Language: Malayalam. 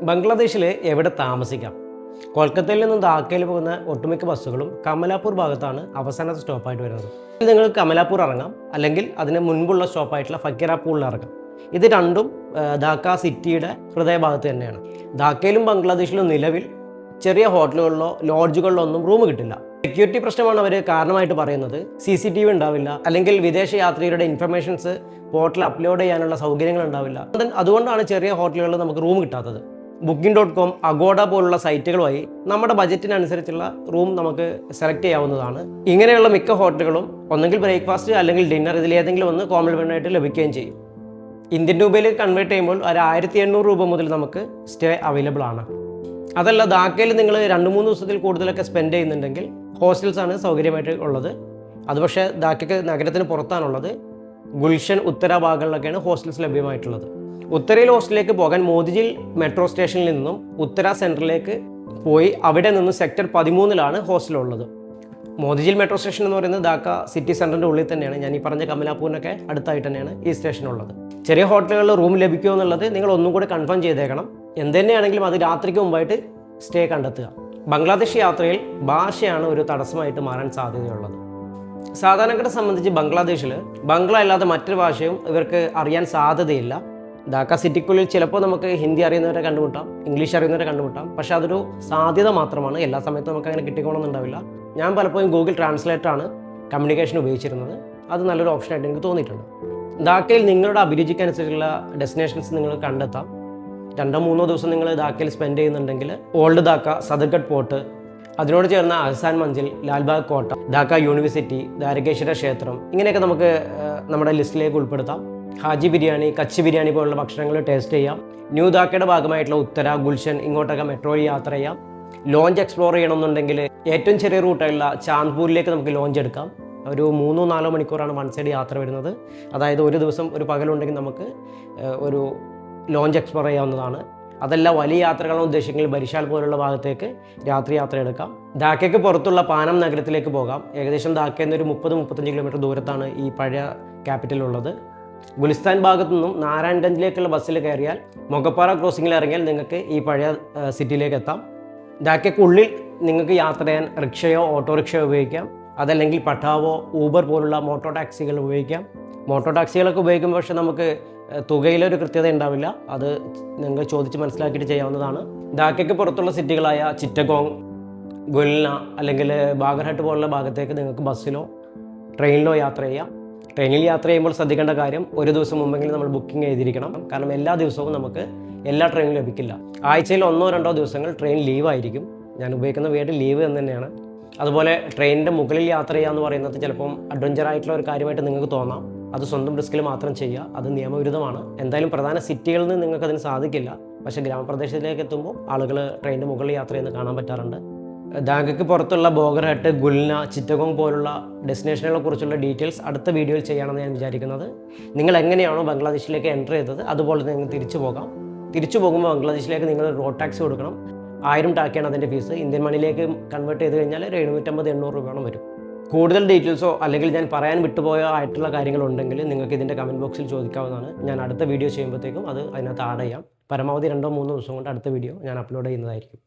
ബംഗ്ലാദേശിൽ എവിടെ താമസിക്കാം? കൊൽക്കത്തയിൽ നിന്നും ധാക്കയിൽ പോകുന്ന ഒട്ടുമിക്ക ബസ്സുകളും കമലാപൂർ ഭാഗത്താണ് അവസാനത്തെ സ്റ്റോപ്പായിട്ട് വരുന്നത്. നിങ്ങൾ കമലാപൂർ ഇറങ്ങാം, അല്ലെങ്കിൽ അതിന് മുൻപുള്ള സ്റ്റോപ്പായിട്ടുള്ള ഫക്കീറാപൂരിൽ ഇറങ്ങാം. ഇത് രണ്ടും ധാക്ക സിറ്റിയുടെ ഹൃദയഭാഗത്ത് തന്നെയാണ്. ധാക്കയിലും ബംഗ്ലാദേശിലും നിലവിൽ ചെറിയ ഹോട്ടലുകളിലോ ലോഡ്ജുകളിലോ ഒന്നും റൂം കിട്ടില്ല. സെക്യൂരിറ്റി പ്രശ്നമാണ് അവർ കാരണമായിട്ട് പറയുന്നത്. CCTV ഉണ്ടാവില്ല, അല്ലെങ്കിൽ വിദേശ യാത്രികരുടെ ഇൻഫർമേഷൻസ് പോർട്ടൽ അപ്ലോഡ് ചെയ്യാനുള്ള സൗകര്യങ്ങൾ ഉണ്ടാവില്ല. അതുകൊണ്ടാണ് ചെറിയ ഹോട്ടലുകളിൽ നമുക്ക് റൂം കിട്ടാത്തത്. Booking.com, അഗോഡ പോലുള്ള സൈറ്റുകളുമായി നമ്മുടെ ബജറ്റിനനുസരിച്ചുള്ള റൂം നമുക്ക് സെലക്ട് ചെയ്യാവുന്നതാണ്. ഇങ്ങനെയുള്ള മിക്ക ഹോട്ടലുകളും ഒന്നെങ്കിൽ ബ്രേക്ക്ഫാസ്റ്റ് അല്ലെങ്കിൽ ഡിന്നർ ഇതിലേതെങ്കിലും ഒന്ന് കോംപ്ലിമെൻ്റ് ആയിട്ട് ലഭിക്കുകയും ചെയ്യും. ഇന്ത്യൻ രൂപയിലേക്ക് കൺവേർട്ട് ചെയ്യുമ്പോൾ ഒരു 1800 രൂപ മുതൽ നമുക്ക് സ്റ്റേ അവൈലബിൾ ആണ്. അതല്ല, ധാക്കയിൽ നിങ്ങൾ 2-3 ദിവസത്തിൽ കൂടുതലൊക്കെ സ്പെൻഡ് ചെയ്യുന്നുണ്ടെങ്കിൽ ഹോസ്റ്റൽസാണ് സൗകര്യമായിട്ട് ഉള്ളത്. അത് പക്ഷേ ധാക്കയ്ക്ക് നഗരത്തിന് പുറത്താണുള്ളത്. ഗുൽഷൻ, ഉത്തര ഭാഗങ്ങളിലൊക്കെയാണ് ഹോസ്റ്റൽസ് ലഭ്യമായിട്ടുള്ളത്. ഉത്തരയിൽ ഹോസ്റ്റലിലേക്ക് പോകാൻ മോദിജിൽ മെട്രോ സ്റ്റേഷനിൽ നിന്നും ഉത്തര സെൻറ്ററിലേക്ക് പോയി അവിടെ നിന്ന് സെക്ടർ 13-ലാണ് ഹോസ്റ്റലുള്ളത്. മോദിജിൽ മെട്രോ സ്റ്റേഷൻ എന്ന് പറയുന്നത് ധാക്ക സിറ്റി സെൻറ്ററിൻ്റെ ഉള്ളിൽ തന്നെയാണ്. ഞാൻ ഈ പറഞ്ഞ കമലാപൂരിനൊക്കെ അടുത്തായിട്ട് തന്നെയാണ് ഈ സ്റ്റേഷൻ ഉള്ളത്. ചെറിയ ഹോട്ടലുകളിൽ റൂം ലഭിക്കുമോ എന്നുള്ളത് നിങ്ങൾ ഒന്നും കൂടി കൺഫേം ചെയ്തേക്കണം. എന്തുതന്നെയാണെങ്കിലും അത് രാത്രിക്ക് മുമ്പായിട്ട് സ്റ്റേ കണ്ടെത്തുക. ബംഗ്ലാദേശ് യാത്രയിൽ ഭാഷയാണ് ഒരു തടസ്സമായിട്ട് മാറാൻ സാധ്യതയുള്ളത്. സാധാരണക്കാരെ സംബന്ധിച്ച് ബംഗ്ലാദേശിൽ ബംഗ്ല അല്ലാതെ മറ്റൊരു ഭാഷയും ഇവർക്ക് അറിയാൻ സാധ്യതയില്ല. ധാക്ക സിറ്റിക്കുള്ളിൽ ചിലപ്പോൾ നമുക്ക് ഹിന്ദി അറിയുന്നവരെ കണ്ടുമുട്ടാം, ഇംഗ്ലീഷ് അറിയുന്നവരെ കണ്ടുമുട്ടാം. പക്ഷേ അതൊരു സാധ്യത മാത്രമാണ്. എല്ലാ സമയത്തും നമുക്ക് അങ്ങനെ കിട്ടിക്കോണമെന്നുണ്ടാവില്ല. ഞാൻ പലപ്പോഴും ഗൂഗിൾ ട്രാൻസ്ലേറ്ററാണ് കമ്മ്യൂണിക്കേഷൻ ഉപയോഗിച്ചിരുന്നത്. അത് നല്ലൊരു ഓപ്ഷനായിട്ട് എനിക്ക് തോന്നിയിട്ടുണ്ട്. ധാക്കയിൽ നിങ്ങളുടെ അഭിരുചിക്കനുസരിച്ചുള്ള ഡെസ്റ്റിനേഷൻസ് നിങ്ങൾ കണ്ടെത്താം. 2-3 ദിവസം നിങ്ങൾ ധാക്കയിൽ സ്പെൻഡ് ചെയ്യുന്നുണ്ടെങ്കിൽ ഓൾഡ് ധാക്ക, സദർഗഡ് പോർട്ട്, അതിനോട് ചേർന്ന അഹ്സാൻ മഞ്ചിൽ, ലാൽബാഗ് കോട്ട, ധാക്ക യൂണിവേഴ്സിറ്റി, ദ്വാരകേശ്വര ക്ഷേത്രം, ഇങ്ങനെയൊക്കെ നമുക്ക് നമ്മുടെ ലിസ്റ്റിലേക്ക് ഉൾപ്പെടുത്താം. ഹാജി ബിരിയാണി, കച്ച് ബിരിയാണി പോലുള്ള ഭക്ഷണങ്ങൾ ടേസ്റ്റ് ചെയ്യാം. ന്യൂ ധാക്കയുടെ ഭാഗമായിട്ടുള്ള ഉത്തര, ഗുൽഷൻ, ഇങ്ങോട്ടൊക്കെ മെട്രോ യാത്ര ചെയ്യാം. ലോഞ്ച് എക്സ്പ്ലോർ ചെയ്യണമെന്നുണ്ടെങ്കിൽ ഏറ്റവും ചെറിയ റൂട്ടായുള്ള ചാന്ദ്പൂരിലേക്ക് നമുക്ക് ലോഞ്ച് എടുക്കാം. ഒരു 3-4 മണിക്കൂറാണ് വൺ സൈഡ് യാത്ര വരുന്നത്. അതായത് ഒരു ദിവസം ഒരു പകലുണ്ടെങ്കിൽ നമുക്ക് ഒരു ലോഞ്ച് എക്സ്പ്ലോർ ചെയ്യാവുന്നതാണ്. അതല്ല, വലിയ യാത്രകളോ ഉദ്ദേശിക്കുന്നത് ബരിശാൽ പോലുള്ള ഭാഗത്തേക്ക് രാത്രി യാത്ര എടുക്കാം. ധാക്കയ്ക്ക് പുറത്തുള്ള പാനം നഗരത്തിലേക്ക് പോകാം. ഏകദേശം ധാക്കയിൽ നിന്ന് ഒരു 30-35 കിലോമീറ്റർ ദൂരത്താണ് ഈ പഴയ ക്യാപിറ്റലുള്ളത്. ഗുലിസ്ഥാൻ ഭാഗത്തു നിന്നും നാരായൺഗഞ്ചിലേക്കുള്ള ബസ്സിൽ കയറിയാൽ മൊഗപ്പാറ ക്രോസിങ്ങിൽ ഇറങ്ങിയാൽ നിങ്ങൾക്ക് ഈ പഴയ സിറ്റിയിലേക്ക് എത്താം. ധാക്കയ്ക്കുള്ളിൽ നിങ്ങൾക്ക് യാത്ര ചെയ്യാൻ റിക്ഷയോ ഓട്ടോറിക്ഷയോ ഉപയോഗിക്കാം. അതല്ലെങ്കിൽ പട്ടാവോ, ഊബർ പോലുള്ള മോട്ടോ ടാക്സികൾ ഉപയോഗിക്കാം. മോട്ടോ ടാക്സികളൊക്കെ ഉപയോഗിക്കുമ്പോൾ പക്ഷേ നമുക്ക് തുകയിലൊരു കൃത്യത ഉണ്ടാവില്ല. അത് നിങ്ങൾ ചോദിച്ച് മനസ്സിലാക്കിയിട്ട് ചെയ്യാവുന്നതാണ്. ധാക്കയ്ക്ക് പുറത്തുള്ള സിറ്റികളായ ചിറ്റഗോങ്, ഗുൽന അല്ലെങ്കിൽ ബാഗർഹട്ട് പോലുള്ള ഭാഗത്തേക്ക് നിങ്ങൾക്ക് ബസ്സിലോ ട്രെയിനിലോ യാത്ര ചെയ്യാം. ട്രെയിനിൽ യാത്ര ചെയ്യുമ്പോൾ ശ്രദ്ധിക്കേണ്ട കാര്യം, ഒരു ദിവസം മുമ്പെങ്കിലും നമ്മൾ ബുക്കിംഗ് ചെയ്തിരിക്കണം. കാരണം എല്ലാ ദിവസവും നമുക്ക് എല്ലാ ട്രെയിനും ലഭിക്കില്ല. ആഴ്ചയിൽ 1-2 ദിവസങ്ങൾ ട്രെയിൻ ലീവായിരിക്കും. ഞാൻ ഉപയോഗിക്കുന്ന വേർഡ് ലീവ് എന്ന് തന്നെയാണ്. അതുപോലെ ട്രെയിനിൻ്റെ മുകളിൽ യാത്ര ചെയ്യുക എന്ന് പറയുന്നത് ചിലപ്പം അഡ്വഞ്ചർ ആയിട്ടുള്ള ഒരു കാര്യമായിട്ട് നിങ്ങൾക്ക് തോന്നാം. അത് സ്വന്തം റിസ്കിൽ മാത്രം ചെയ്യുക. അത് നിയമവിരുദ്ധമാണ്. എന്തായാലും പ്രധാന സിറ്റികളിൽ നിന്ന് നിങ്ങൾക്ക് അതിന് സാധിക്കില്ല. പക്ഷേ ഗ്രാമപ്രദേശത്തിലേക്ക് എത്തുമ്പോൾ ആളുകൾ ട്രെയിനിൻ്റെ മുകളിൽ യാത്ര ചെയ്യുന്നത് കാണാൻ പറ്റാറുണ്ട്. ധാക്കയ്ക്ക് പുറത്തുള്ള ബോഗർഹട്ട്, ഗുൽന, ചിറ്റഗോങ് പോലുള്ള ഡെസ്റ്റിനേഷനുകളെ കുറിച്ചുള്ള ഡീറ്റെയിൽസ് അടുത്ത വീഡിയോയിൽ ചെയ്യാമെന്ന് ഞാൻ വിചാരിക്കുന്നത്. നിങ്ങൾ എങ്ങനെയാണോ ബംഗ്ലാദേശിലേക്ക് എൻ്റർ ചെയ്തത് അതുപോലെ നിങ്ങൾ തിരിച്ചു പോകാം. തിരിച്ചു പോകുമ്പോൾ ബംഗ്ലാദേശിലേക്ക് നിങ്ങൾ റോഡ് ടാക്സ് കൊടുക്കണം. 1000 ടാക്കയാണ് അതിൻ്റെ ഫീസ്. ഇന്ത്യൻ മണിയിലേക്ക് കൺവേർട്ട് ചെയ്ത് കഴിഞ്ഞാൽ ഒരു 750-800 രൂപയോളം വരും. കൂടുതൽ ഡീറ്റെയിൽസോ അല്ലെങ്കിൽ ഞാൻ പറയാൻ വിട്ടുപോയ ആയിട്ടുള്ള കാര്യങ്ങളുണ്ടെങ്കിൽ നിങ്ങൾക്ക് ഇതിൻ്റെ കമൻറ്റ് ബോക്സിൽ ചോദിക്കാവുന്നതാണ്. ഞാൻ അടുത്ത വീഡിയോ ചെയ്യുമ്പോഴത്തേക്കും അത് അതിനകത്ത് ആഡ് ചെയ്യാം. പരമാവധി 2-3 ദിവസം കൊണ്ട് അടുത്ത വീഡിയോ ഞാൻ അപ്ലോഡ് ചെയ്യുന്നതായിരിക്കും.